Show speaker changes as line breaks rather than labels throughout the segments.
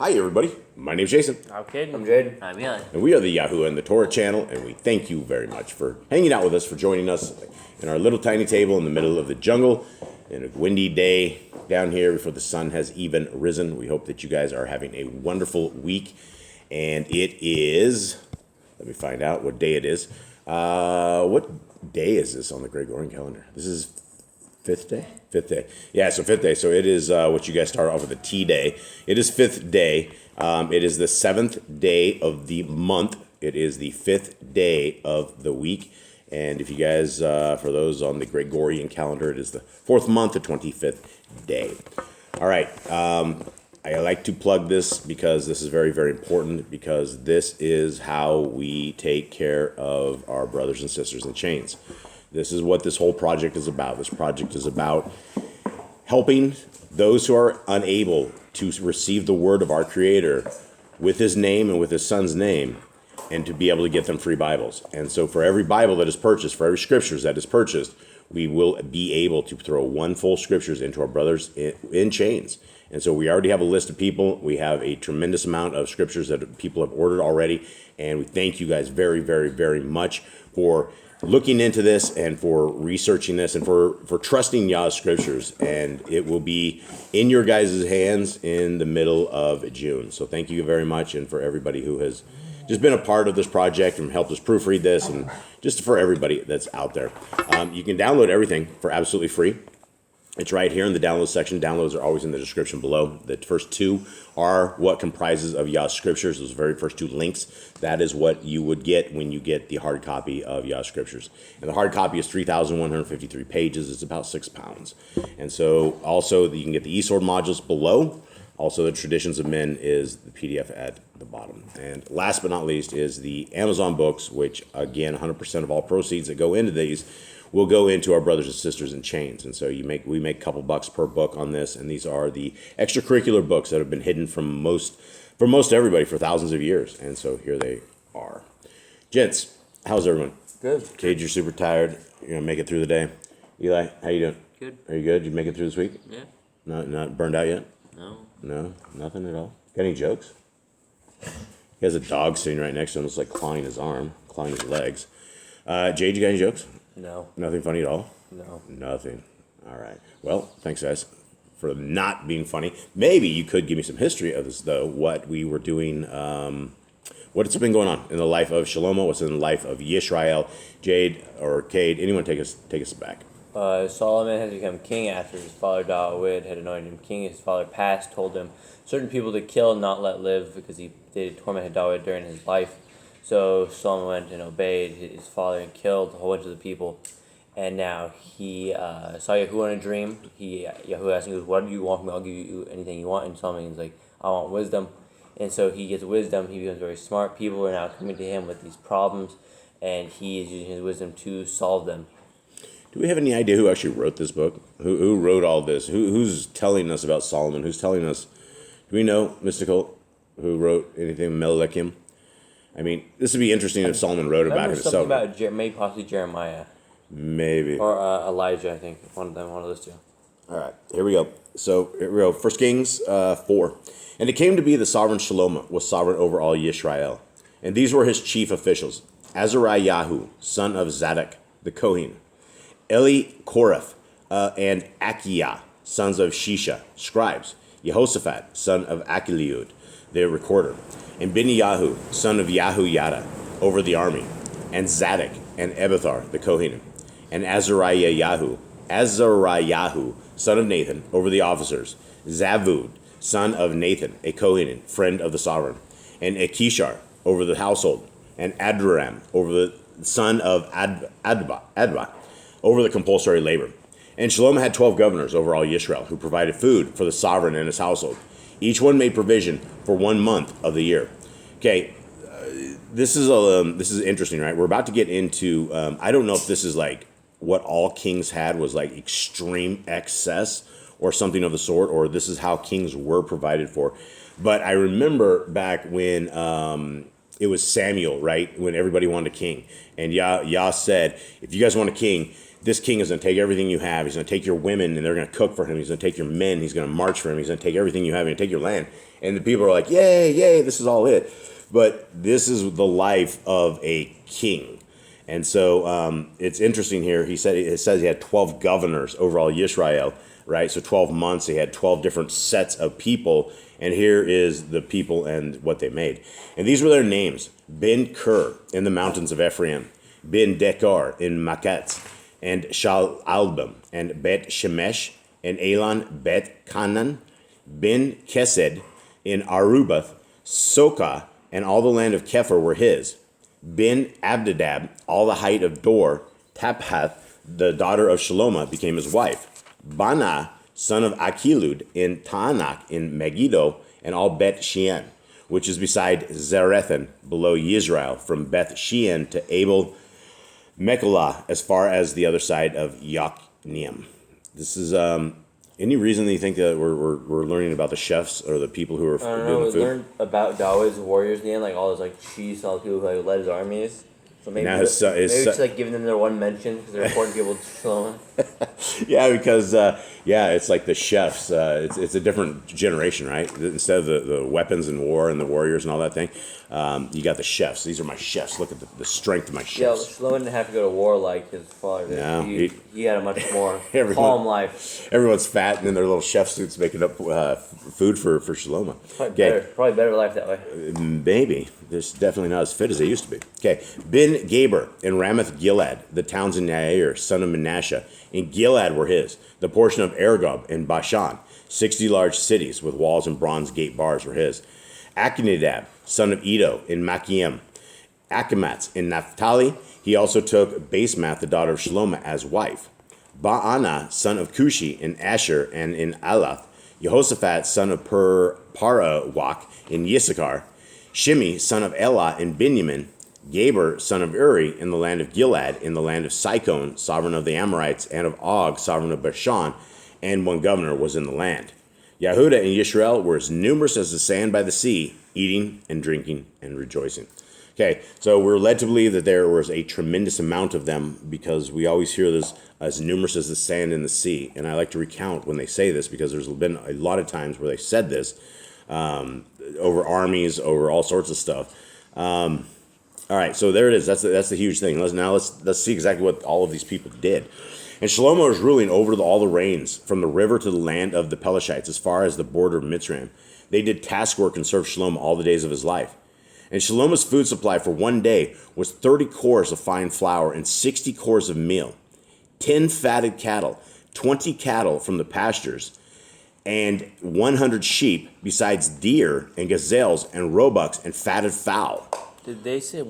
Hi, everybody. My name's Jason.
I'm Caden.
I'm Jade.
I'm Eli.
And we are the Yahoo and the Torah channel, and we thank you very much for hanging out with us, for joining us in our little tiny table in the middle of the jungle in a windy day down here before the sun has even risen. We hope that you guys are having a wonderful week. And it is, let me find out what day it is. What day is this on the Gregorian calendar? This is fifth day? Fifth day. Yeah, so fifth day. So it is what you guys start off with a T day. It is fifth day. It is the seventh day of the month. It is the fifth day of the week. And if you guys, for those on the Gregorian calendar, it is the fourth month, the 25th day. All right. I like to plug this because this is very, very important, because this is how we take care of our brothers and sisters in chains. This is what this whole project is about. This project is about helping those who are unable to receive the word of our Creator with His name and with His Son's name, and to be able to get them free Bibles. And so for every Bible that is purchased, for every scriptures that is purchased, we will be able to throw one full scriptures into our brothers in chains. And so we already have a list of people. We have a tremendous amount of scriptures that people have ordered already. And we thank you guys very, very, very much for looking into this and for researching this and for trusting Yah Scriptures. And it will be in your guys' hands in the middle of June. So thank you very much. And for everybody who has just been a part of this project and helped us proofread this, and just for everybody that's out there. You can download everything for absolutely free. It's right here in the download section. Downloads are always in the description below. The first two are what comprises of Yah Scriptures. Those very first two links. That is what you would get when you get the hard copy of Yah Scriptures. And the hard copy is 3,153 pages. It's about 6 pounds. And so also you can get the eSword modules below. Also, the Traditions of Men is the PDF at the bottom. And last but not least is the Amazon books, which, again, 100% of all proceeds that go into these will go into our brothers and sisters in chains. And so we make a couple bucks per book on this, and these are the extracurricular books that have been hidden from most everybody for thousands of years. And so here they are. Gents, how's everyone?
Good.
Cade, you're super tired. You're going to make it through the day. Eli, how you doing?
Good.
Are you good? You make it through this week?
Yeah.
Not burned out yet?
No.
No, nothing at all. Got any jokes? He has a dog sitting right next to him. It's like clawing his arm, clawing his legs. Jade, you got any jokes?
No.
Nothing funny at all?
No.
Nothing. All right. Well, thanks, guys, for not being funny. Maybe you could give me some history of this, though, what we were doing, what's been going on in the life of Shlomo, what's in the life of Yisrael. Jade or Cade, anyone take us back.
Solomon has become king after his father David had anointed him king. His father passed, told him certain people to kill and not let live, because he did torment David during his life. So Solomon went and obeyed his father and killed a whole bunch of the people. And now he saw Yahuwah in a dream. Yahuwah asked him, "What do you want from me? I'll give you anything you want." And Solomon's like, "I want wisdom." And so he gets wisdom. He becomes very smart. People are now coming to him with these problems, and he is using his wisdom to solve them.
Do we have any idea who actually wrote this book? Who wrote all this? Who's telling us about Solomon? Who's telling us? Do we know, Mystical, who wrote anything? MELAKIM? I mean, this would be interesting if Solomon wrote about himself.
Something about maybe possibly Jeremiah.
Maybe.
Or Elijah, I think. One of those two.
All right, here we go. So here we go. 1 Kings 4. And it came to be the sovereign Shlomo was sovereign over all Yisrael. And these were his chief officials: Azariah, son of Zadok, the Kohen; Eli Koreth, and Akiah, sons of Shisha, scribes; Jehoshaphat, son of Achiliud, the recorder; and Beniyahu, son of Yahuyada, over the army; and Zadok and Ebithar, the Kohanim; and Azariah, son of Nathan, over the officers; Zavud, son of Nathan, a Kohanim, friend of the sovereign; and Akishar, over the household; and Adraram, over the son of Adba, over the compulsory labor. And Shlomo had 12 governors over all Yisrael, who provided food for the sovereign and his household. Each one made provision for 1 month of the year. Okay, this is interesting, right? We're about to get into, I don't know if this is like what all kings had was like extreme excess or something of the sort, or this is how kings were provided for. But I remember back when it was Samuel, right? When everybody wanted a king. And Yah said, if you guys want a king, this king is going to take everything you have. He's going to take your women, and they're going to cook for him. He's going to take your men. He's going to march for him. He's going to take everything you have. He's going to take your land. And the people are like, yay, yay, this is all it. But this is the life of a king. And so it's interesting here. It says he had 12 governors over all Yisrael, right? So 12 months, he had 12 different sets of people. And here is the people and what they made. And these were their names. Ben Kur in the mountains of Ephraim. Ben Dekar in Makatz. And Shal-Albam. And Bet Shemesh. And Elon Bet Kanan. Ben Kesed in Arubath. Sokah. And all the land of Kepher were his. Ben Abdadab, all the height of Dor. Taphath, the daughter of Shalomah, became his wife. Bana, son of Achilud, in Taanach, in Megiddo, and all Bet Shean, which is beside Zarethan, below Yisrael, from Beth Shean to Abel Mecholah, as far as the other side of Yokneam. This is any reason that you think that we're learning about the chefs or the people who are doing the food?
We learned about Dawood's warriors in the end, like all those like chiefs, all the people who led his armies. So maybe, maybe it's like giving them their one mention because they're important people to Shlomo.
Yeah, because it's like the chefs. It's a different generation, right? Instead of the weapons and war and the warriors and all that thing, you got the chefs. These are my chefs. Look at the strength of my chefs.
Yeah, Shlomo didn't have to go to war like his father did.
No,
he had a much more calm life.
Everyone's fat and in their little chef suits making up food for Shlomo.
Probably better life that way.
Maybe. They're definitely not as fit as they used to be. Okay, Ben Gaber in Ramoth Gilead, the towns in Yair, son of Manasseh. In Gilead were his, the portion of Argob in Bashan. 60 large cities with walls and bronze gate bars were his. Achinadab, son of Edo, in Machiam. Achimatz in Naphtali. He also took Basemath, the daughter of Shlomo, as wife. Baana, son of Cushi, in Asher and in Alath. Jehoshaphat, son of Parawak, in Yissachar. Shimi, son of Elah, in Binyamin. Gaber, son of Uri, in the land of Gilead, in the land of Sihon, sovereign of the Amorites, and of Og, sovereign of Bashan, and one governor was in the land. Yehuda and Yisrael were as numerous as the sand by the sea, eating and drinking and rejoicing. Okay, so we're led to believe that there was a tremendous amount of them because we always hear this as numerous as the sand in the sea. And I like to recount when they say this because there's been a lot of times where they said this over armies, over all sorts of stuff. All right, so there it is. That's the huge thing. Let's see exactly what all of these people did. And Shlomo was ruling over all the reigns from the river to the land of the Pelishites, as far as the border of Mitzrayim. They did task work and served Shlomo all the days of his life. And Shlomo's food supply for one day was 30 cores of fine flour and 60 cores of meal, 10 fatted cattle, 20 cattle from the pastures, and 100 sheep, besides deer and gazelles and roebucks and fatted fowl.
Did they say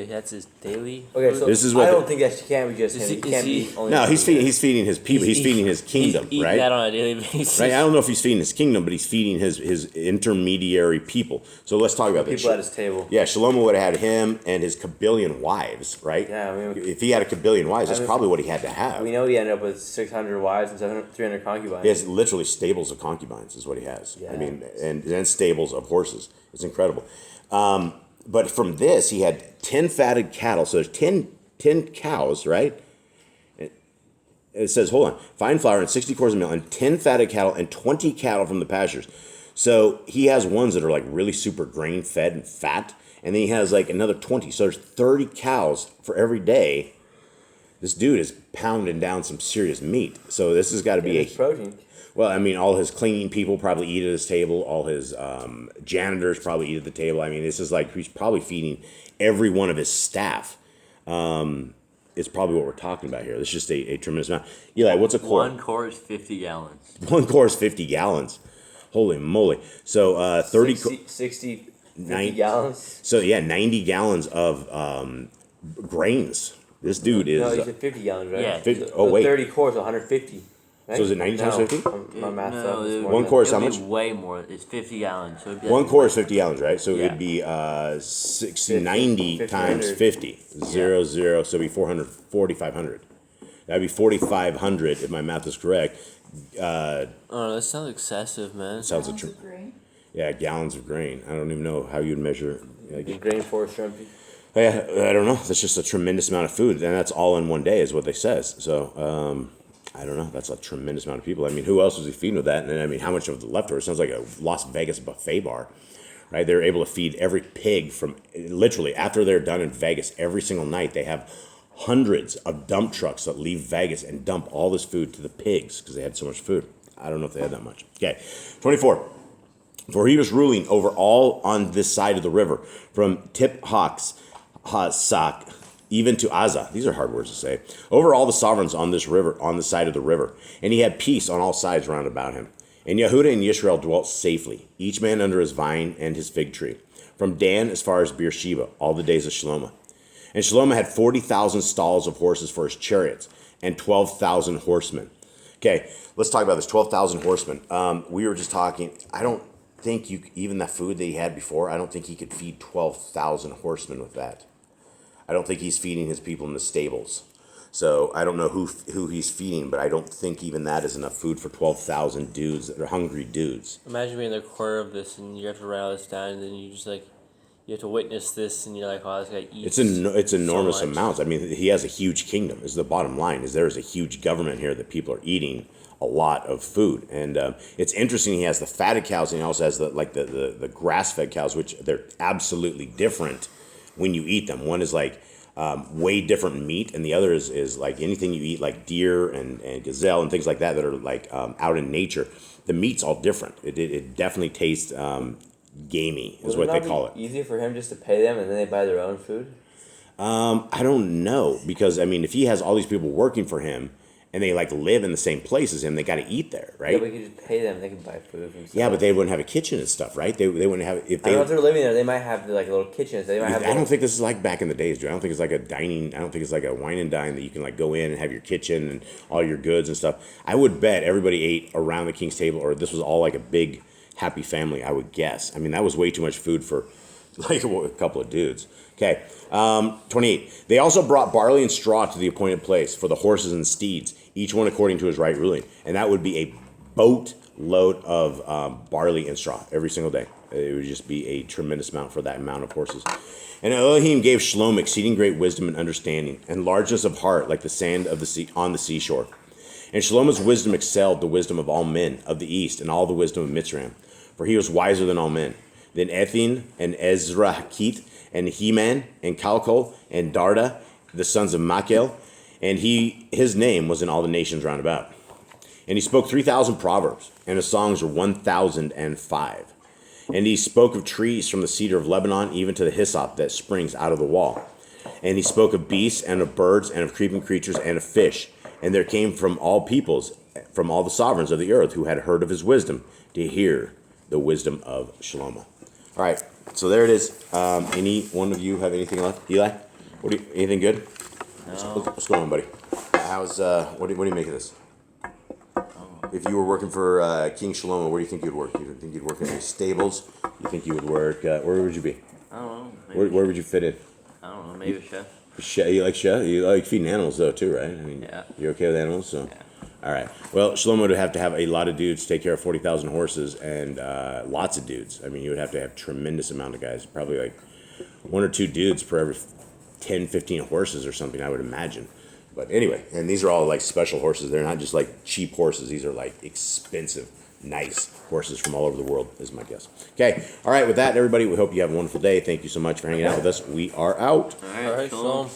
that's his daily?
Okay, so
this is what
I don't think that can't be just him. He can't be only.
No, he's feeding his people. He's feeding his kingdom,
he's
right?
That on a daily basis.
Right. I don't know if he's feeding his kingdom, but he's feeding his intermediary people. So let's talk about
people at his table.
Yeah, Shlomo would have had him and his kabillion wives, right?
Yeah, I mean,
if he had a kabillion wives, that's probably what he had to have.
We know he ended up with 600 wives and 300 concubines.
He has literally stables of concubines, is what he has.
Yeah.
I mean, and then stables of horses. It's incredible. But from this, he had 10 fatted cattle. So there's 10 cows, right? It says, hold on, fine flour and 60 cores of meal and 10 fatted cattle and 20 cattle from the pastures. So he has ones that are like really super grain fed and fat. And then he has like another 20. So there's 30 cows for every day. This dude is pounding down some serious meat. So this has got to be a
protein.
Well, I mean, all his cleaning people probably eat at his table. All his janitors probably eat at the table. I mean, this is like he's probably feeding every one of his staff. Is probably what we're talking about here. This is just a tremendous amount. Eli, what's a quart?
1 quart is 50 gallons.
1 quart is 50 gallons. Holy moly. So
60 gallons?
So, yeah, 90 gallons of grains. This dude is...
No, he said 50 gallons, right?
Yeah.
50, oh, wait.
30 quarts, 150. Right?
So is it 90 times 50?
My math
No,
one quart is how much?
Way more. It's 50 gallons. So
1 quart is 50 gallons, right? So
Yeah.
it'd be 90 times 50. 0, 0, so it'd be 4,500. That'd be 4,500 if my math is correct.
Oh, that sounds excessive, man.
Sounds
Gallons of grain?
yeah, gallons of grain. I don't even know how you'd measure.
The grain forest shrimpy.
Yeah, I don't know. That's just a tremendous amount of food, and that's all in one day, is what they says. So I don't know. That's a tremendous amount of people. I mean, who else was he feeding with that? And I mean, how much of the leftovers? Sounds like a Las Vegas buffet bar, right? They're able to feed every pig from literally after they're done in Vegas every single night. They have hundreds of dump trucks that leave Vegas and dump all this food to the pigs because they had so much food. I don't know if they had that much. Okay, 24. For he was ruling over all on this side of the river, from Tiphax, Hasak, even to Azza. These are hard words to say. Over all the sovereigns on this river, on the side of the river. And he had peace on all sides round about him. And Yehuda and Yisrael dwelt safely, each man under his vine and his fig tree, from Dan as far as Beersheba, all the days of Shlomo. And Shlomo had 40,000 stalls of horses for his chariots, and 12,000 horsemen. Okay, let's talk about this 12,000 horsemen. We were just talking, I don't think even that food that he had before, I don't think he could feed 12,000 horsemen with that. I don't think he's feeding his people in the stables. So I don't know who he's feeding, but I don't think even that is enough food for 12,000 dudes that are hungry dudes.
Imagine being in the corner of this and you have to write all this down, and then you just like, you have to witness this, and you're like, "Wow, this guy eats."
It's enormous
so much.
amounts. I mean, he has a huge kingdom. Is the bottom line? Is there is a huge government here that people are eating a lot of food, and it's interesting. He has the fatted cows, and he also has the grass-fed cows, which they're absolutely different when you eat them. One is like way different meat, and the other is like anything you eat, like deer and gazelle and things like that are like out in nature. The meat's all different. It definitely tastes. Gamey is what they call it.
Easier for him just to pay them and then they buy their own food?
I don't know, because I mean, if he has all these people working for him and they like live in the same place as him, they got to eat there, right?
Yeah, but you could just pay them. They can buy food from
Yeah, but they wouldn't have a kitchen and stuff, right? They wouldn't have if
I
they.
don't know if they're living there. They might have like little kitchens. They might have.
I don't think this is like back in the days, dude. I don't think it's like a dining. I don't think it's like a wine and dine that you can like go in and have your kitchen and all your goods and stuff. I would bet everybody ate around the king's table, or this was all like a big happy family, I would guess. I mean, that was way too much food for like a couple of dudes. Okay, 28. They also brought barley and straw to the appointed place for the horses and steeds, each one according to his right ruling. And that would be a boatload of barley and straw every single day. It would just be a tremendous amount for that amount of horses. And Elohim gave Shlomo exceeding great wisdom and understanding, and largeness of heart like the sand of the sea on the seashore. And Shlomo's wisdom excelled the wisdom of all men of the east, and all the wisdom of Mitzrayim, for he was wiser than all men. Then Ethin and Ezrahakith and Heman and Calcol and Darda, the sons of Machel, and his name was in all the nations round about. And he spoke 3,000 proverbs, and his songs were 1,005. And he spoke of trees from the cedar of Lebanon even to the hyssop that springs out of the wall. And he spoke of beasts and of birds and of creeping creatures and of fish. And there came from all peoples, from all the sovereigns of the earth who had heard of his wisdom, to hear the wisdom of Shlomo. All right, so there it is. Any one of you have anything left? Eli, anything good?
No.
What's going on, buddy? How's what do you make of this? If you were working for King Shlomo, where do you think you'd work? You think you'd work in the stables? You think you would work? Where would you be?
I don't know. Maybe,
Where would you fit in?
I don't know. Maybe a chef.
You like chef? You like feeding animals though too, right? I mean,
Yeah.
You're okay with animals, so.
Yeah.
All right. Well, Shlomo would have to have a lot of dudes take care of 40,000 horses and lots of dudes. I mean, you would have to have tremendous amount of guys, probably like 1 or 2 dudes per every 10, 15 horses or something, I would imagine. But anyway, and these are all like special horses. They're not just like cheap horses. These are like expensive, nice horses from all over the world, is my guess. Okay. All right. With that, everybody, we hope you have a wonderful day. Thank you so much for hanging out with us. We are out.
All right, shalom.